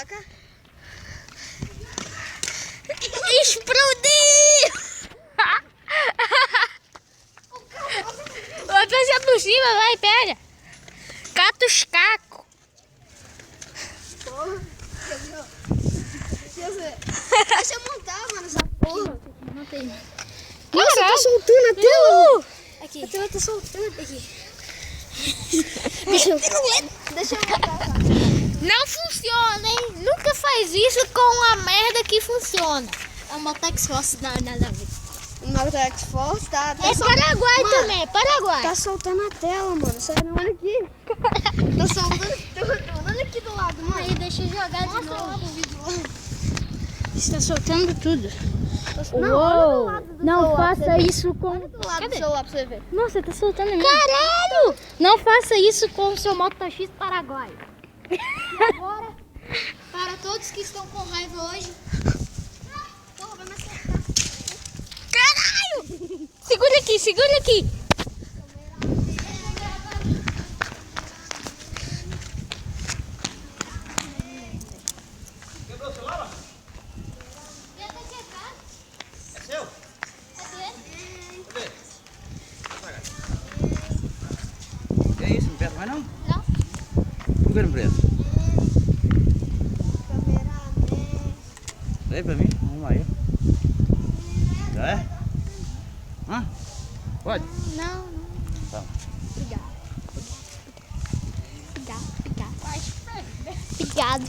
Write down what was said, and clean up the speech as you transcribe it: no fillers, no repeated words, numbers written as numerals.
Taca. Explodiu! Vai passar por cima, vai, pega. Cata os cacos. Porra. Deixa eu montar, mano, essa porra. Montei. Nossa, tá soltando a tela. Aqui. A tela tá soltando. Aqui. Deixa eu montar. Não funciona, hein? Nunca faz isso com uma merda que funciona. É uma Tax Force, não, nada a ver. Uma Tax Force, tá? É Paraguai Mano, também, Paraguai. Tá soltando a tela, mano. Sério, olha aqui. Tá soltando tudo. Olha aqui do lado, mano. Aí, deixa eu jogar de Mostra lá novo. pro vídeo lá. Está soltando tudo. Não, olha do lado do Não celular pra faça você ver. isso com... Olha do lado Cadê? do celular pra você ver. Nossa, tá soltando mesmo. Caralho! Não faça isso com o seu Moto X Paraguai. E agora, para todos que estão com raiva hoje... Porra, vai me acertar. Caralho! Segura aqui, segura aqui. Quebrou o celular? É seu? Cadê? Que é isso? Não presta mais não? Não. Por que não presta? Dá aí pra mim? Vamos aí. Já é? Hã? Pode? Não. Tá. Obrigado. Obrigado. Obrigado.